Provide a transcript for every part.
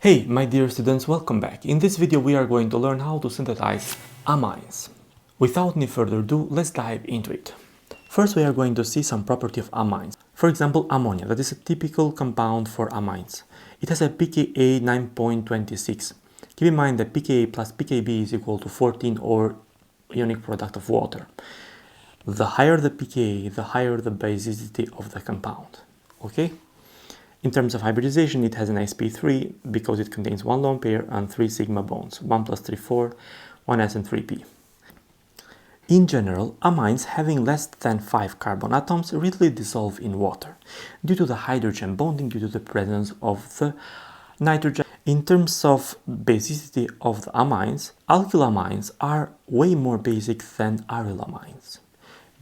Hey, my dear students, welcome back. In this video, we are going to learn how to synthesize amines. Without any further ado, let's dive into it. First, we are going to see some property of amines. For example, ammonia, that is a typical compound for amines. It has a pKa 9.26. Keep in mind that pKa plus pKb is equal to 14 or ionic product of water. The higher the pKa, the higher the basicity of the compound. Okay? In terms of hybridization, it has an sp3 because it contains 1 lone pair and 3 sigma bonds, 1 plus 3, 4, 1s and 3p. In general, amines having less than 5 carbon atoms readily dissolve in water due to the hydrogen bonding due to the presence of the nitrogen. In terms of basicity of the amines, alkylamines are way more basic than arylamines,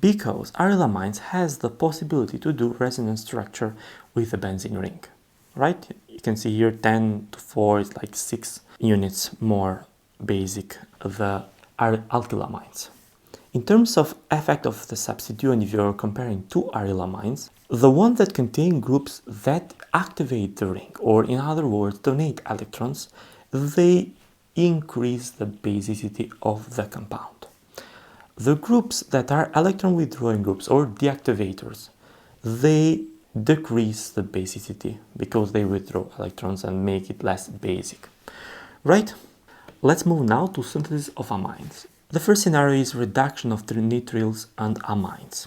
because arylamines has the possibility to do resonance structure with the benzene ring, right? You can see here 10 to 4 is like 6 units more basic the alkylamines. In terms of effect of the substituent, if you're comparing two arylamines, the ones that contain groups that activate the ring, or in other words, donate electrons, they increase the basicity of the compound. The groups that are electron withdrawing groups or deactivators, they decrease the basicity because they withdraw electrons and make it less basic. Right? Let's move now to synthesis of amines. The first scenario is reduction of the nitriles and amines.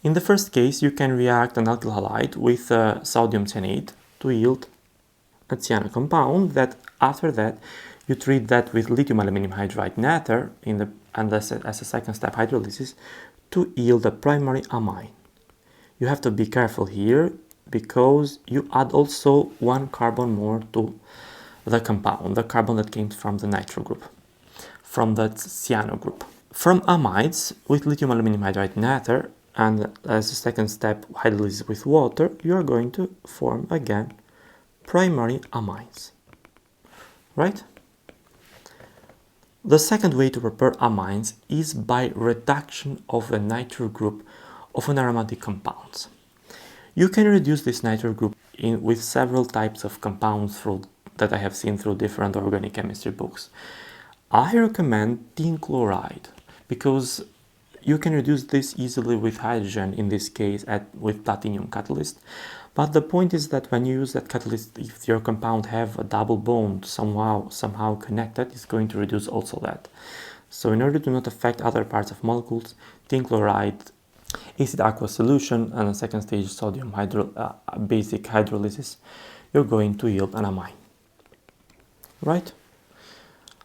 In the first case, you can react an alkyl halide with sodium cyanate to yield a cyano compound that after that you treat that with lithium aluminum hydride nether and as a second step hydrolysis to yield a primary amine. You have to be careful here because you add also 1 carbon more to the compound, the carbon that came from the nitro group, from the cyano group. From amides with lithium aluminum hydride nether and as a second step hydrolysis with water, you are going to form again primary amines, right? The second way to prepare amines is by reduction of a nitro group of an aromatic compounds. You can reduce this nitro group with several types of compounds that I have seen through different organic chemistry books. I recommend tin chloride because you can reduce this easily with hydrogen, in this case with platinum catalyst. But the point is that when you use that catalyst, if your compound have a double bond somehow connected, it's going to reduce also that. So in order to not affect other parts of molecules, tin chloride, acid aqueous solution, and a second stage sodium basic hydrolysis, you're going to yield an amine. Right?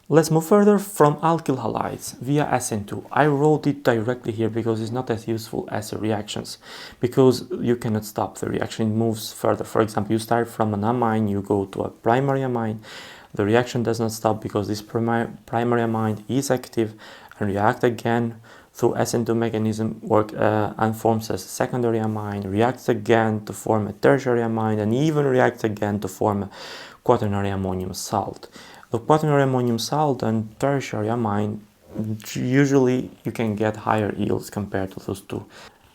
Let's move further from alkyl halides via SN2. I wrote it directly here because it's not as useful as the reactions, because you cannot stop the reaction, it moves further. For example, you start from an amine, you go to a primary amine, the reaction does not stop because this primary amine is active and react again through SN2 mechanism and forms a secondary amine, reacts again to form a tertiary amine, and even reacts again to form a quaternary ammonium salt. The quaternary ammonium salt and tertiary amine, usually you can get higher yields compared to those two.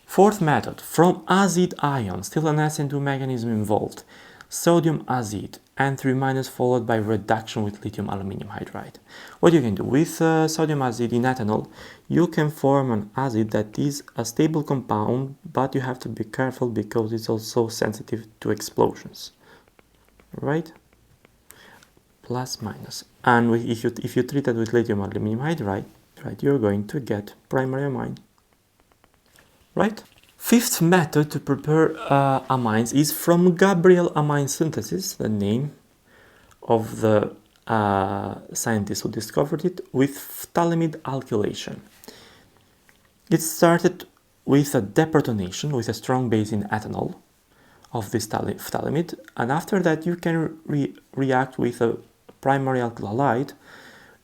Fourth method, from azide ion, still an SN2 mechanism involved, sodium azide, N3- followed by reduction with lithium aluminum hydride. What you can do with sodium azide in ethanol, you can form an azide that is a stable compound, but you have to be careful because it's also sensitive to explosions, right? Plus minus, and if you treat it with lithium aluminum hydride, right, you're going to get primary amine, right? Fifth method to prepare amines is from Gabriel Amine synthesis, the name of the scientist who discovered it, with Phthalimide alkylation. It started with a deprotonation with a strong base in ethanol of this phthalimide, and after that you can react with a primary alkyl halide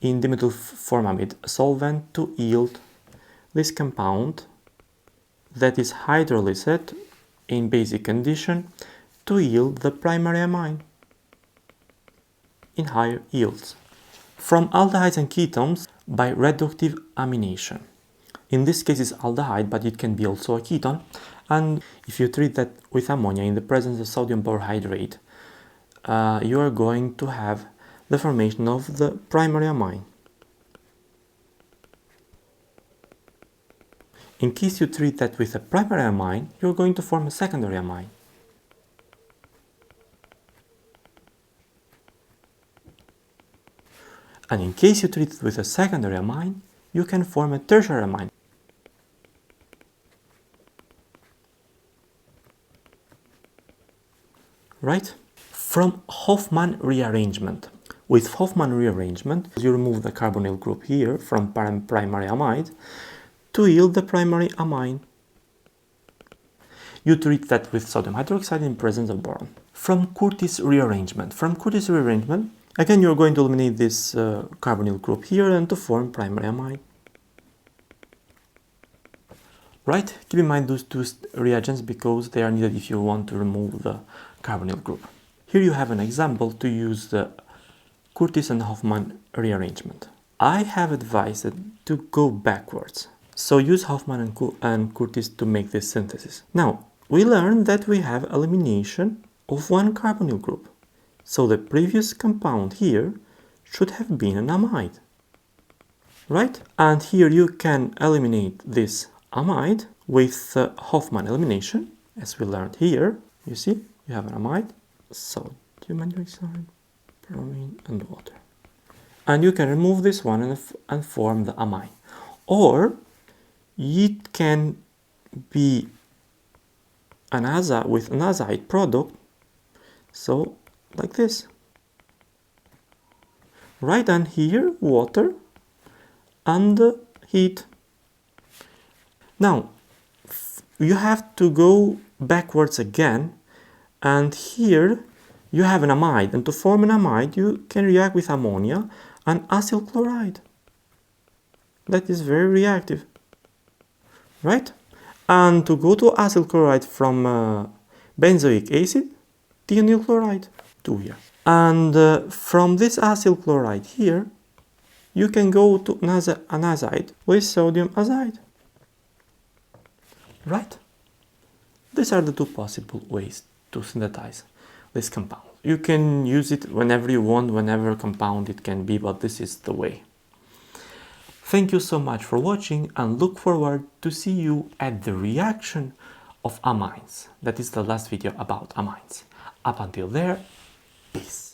in dimethylformamide solvent to yield this compound that is hydrolysed in basic condition to yield the primary amine in higher yields. From aldehydes and ketones by reductive amination. In this case it's aldehyde, but it can be also a ketone, and if you treat that with ammonia in the presence of sodium borohydrate, you are going to have the formation of the primary amine. In case you treat that with a primary amine, you're going to form a secondary amine. And in case you treat it with a secondary amine, you can form a tertiary amine. Right? From Hofmann rearrangement. With Hofmann rearrangement, you remove the carbonyl group here from primary amide to yield the primary amine. You treat that with sodium hydroxide in presence of boron. From Curtius rearrangement. From Curtius rearrangement, again you're going to eliminate this carbonyl group here and to form primary amine. Right? Keep in mind those two reagents because they are needed if you want to remove the carbonyl group. Here you have an example to use the Curtius and Hofmann rearrangement. I have advised to go backwards. So use Hofmann and Curtius to make this synthesis. Now, we learned that we have elimination of one carbonyl group. So the previous compound here should have been an amide. Right? And here you can eliminate this amide with Hofmann elimination, as we learned here. You see, you have an amide, sodium hydroxide, bromine, and water. And you can remove this one and form the amine. Or it can be an azide with an azide product, so like this. Right, and here water and heat. Now you have to go backwards again, and here you have an amide, and to form an amide you can react with ammonia and acyl chloride. That is very reactive, right? And to go to acyl chloride from benzoic acid, thionyl chloride, 2 here. And from this acyl chloride here, you can go to an azide with sodium azide. Right? These are the two possible ways to synthesize this compound. You can use it whenever you want, whenever compound it can be, but this is the way. Thank you so much for watching and look forward to see you at the reaction of amines. That is the last video about amines. Up until there, peace.